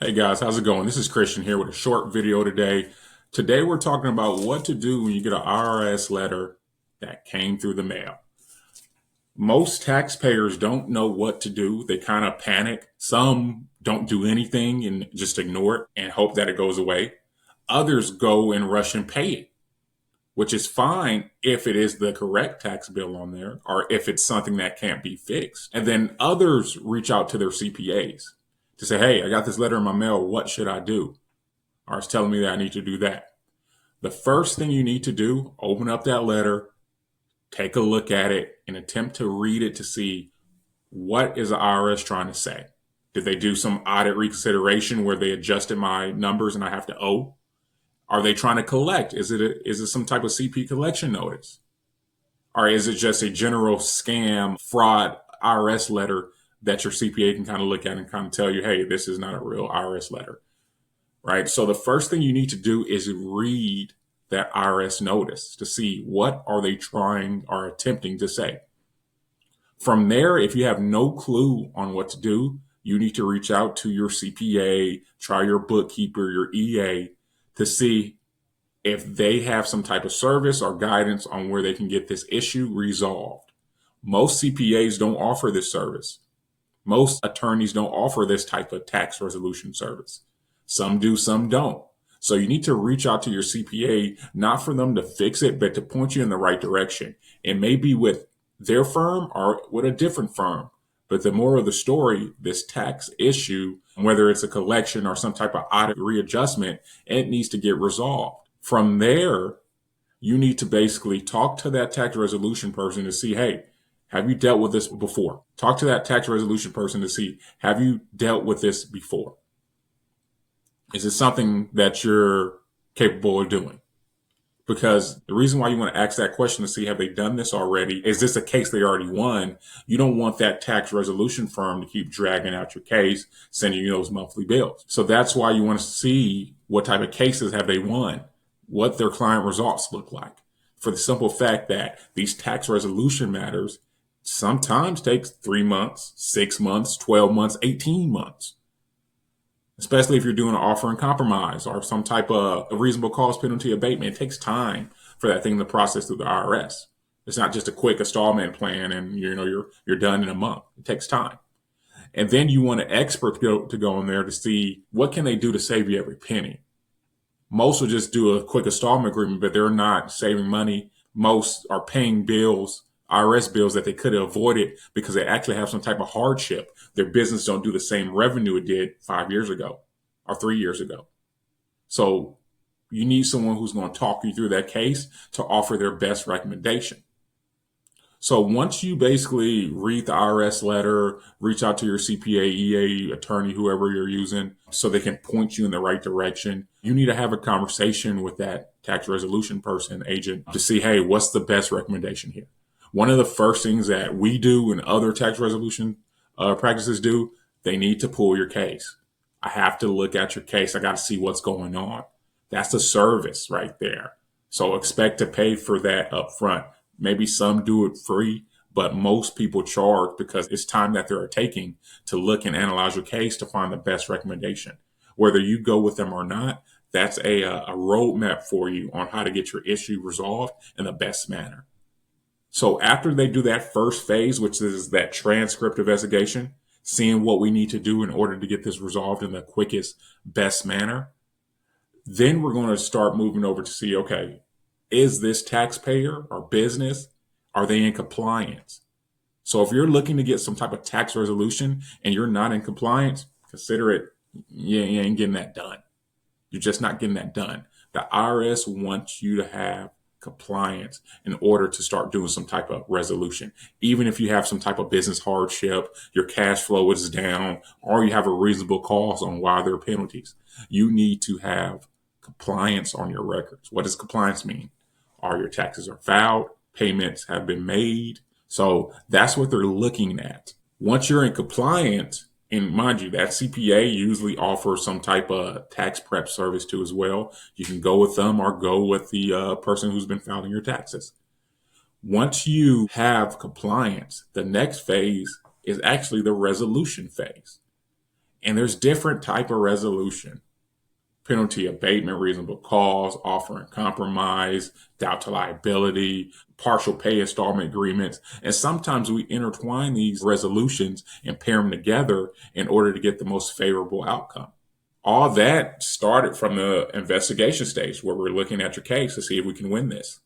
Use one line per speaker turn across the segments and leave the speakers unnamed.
Hey guys, how's it going? This is Christian here with a short video today. Today we're talking about what to do when you get an IRS letter that came through the mail. Most taxpayers don't know what to do. They kind of panic. Some don't do anything and just ignore it and hope that it goes away. Others go and rush and pay it, which is fine if it is the correct tax bill on there or if it's something that can't be fixed. And then others reach out to their CPAs to say, hey, I got this letter in my mail. What should I do? Or it's telling me that I need to do that. The first thing you need to do, open up that letter, take a look at it, and attempt to read it to see what is the IRS trying to say. Did they do some audit reconsideration where they adjusted my numbers and I have to owe? Are they trying to collect? Is it some type of CP collection notice? Or is it just a general scam, fraud IRS letter that your CPA can kind of look at and kind of tell you, hey, this is not a real IRS letter, right? So the first thing you need to do is read that IRS notice to see what are they trying or attempting to say. From there, if you have no clue on what to do, you need to reach out to your CPA, try your bookkeeper, your EA to see if they have some type of service or guidance on where they can get this issue resolved. Most CPAs don't offer this service. Most attorneys don't offer this type of tax resolution service. Some do, some don't. So you need to reach out to your CPA, not for them to fix it, but to point you in the right direction. It may be with their firm or with a different firm. But the moral of the story, this tax issue, whether it's a collection or some type of audit readjustment, it needs to get resolved. From there, you need to basically talk to that tax resolution person to see, hey, have you dealt with this before? Talk to that tax resolution person to see, have you dealt with this before? Is it something that you're capable of doing? Because the reason why you want to ask that question to see, have they done this already? Is this a case they already won? You don't want that tax resolution firm to keep dragging out your case, sending you those monthly bills. So that's why you want to see what type of cases have they won, what their client results look like. For the simple fact that these tax resolution matters sometimes takes 3 months, 6 months, 12 months, 18 months. Especially if you're doing an offer and compromise or some type of a reasonable cause penalty abatement. It takes time for that thing to process through the IRS. It's not just a quick installment plan and you're done in a month. It takes time. And then you want an expert to go in there to see what can they do to save you every penny. Most will just do a quick installment agreement, but they're not saving money. Most are paying bills, IRS bills that they could have avoided because they actually have some type of hardship. Their business don't do the same revenue it did 5 years ago or 3 years ago. So you need someone who's going to talk you through that case to offer their best recommendation. So once you basically read the IRS letter, reach out to your CPA, EA, attorney, whoever you're using, so they can point you in the right direction. You need to have a conversation with that tax resolution person, agent, to see, hey, what's the best recommendation here? One of the first things that we do and other tax resolution practices do, they need to pull your case. I have to look at your case. I got to see what's going on. That's a service right there. So expect to pay for that up front. Maybe some do it free, but most people charge because it's time that they're taking to look and analyze your case to find the best recommendation. Whether you go with them or not, that's a roadmap for you on how to get your issue resolved in the best manner. So after they do that first phase, which is that transcript investigation, seeing what we need to do in order to get this resolved in the quickest, best manner, then we're going to start moving over to see, okay, is this taxpayer or business, are they in compliance? So if you're looking to get some type of tax resolution and you're not in compliance, consider it, you ain't getting that done. You're just not getting that done. The IRS wants you to have compliance in order to start doing some type of resolution. Even if you have some type of business hardship, your cash flow is down, or you have a reasonable cause on why there are penalties, you need to have compliance on your records. What does compliance mean? Are your taxes are filed? Payments have been made? So that's what they're looking at. Once you're in compliance, and mind you, that CPA usually offers some type of tax prep service too as well. You can go with them or go with the person who's been filing your taxes. Once you have compliance, the next phase is actually the resolution phase. And there's different type of resolution: penalty abatement, reasonable cause, offer and compromise, doubt to liability, partial pay installment agreements. And sometimes we intertwine these resolutions and pair them together in order to get the most favorable outcome. All that started from the investigation stage, where we're looking at your case to see if we can win this,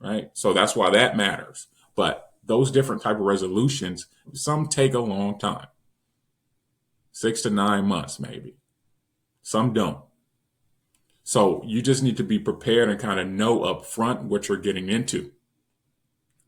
right? So that's why that matters. But those different type of resolutions, some take a long time, 6 to 9 months maybe. Some don't. So you just need to be prepared and kind of know up front what you're getting into,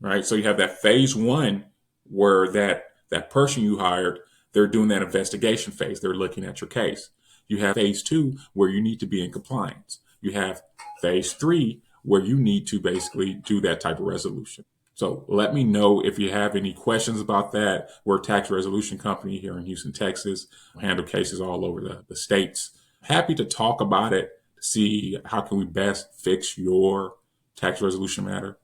right? So you have that phase one, where that person you hired, they're doing that investigation phase. They're looking at your case. You have phase two, where you need to be in compliance. You have phase three, where you need to basically do that type of resolution. So let me know if you have any questions about that. We're a tax resolution company here in Houston, Texas. We handle cases all over the states. Happy to talk about it, see how can we best fix your tax resolution matter.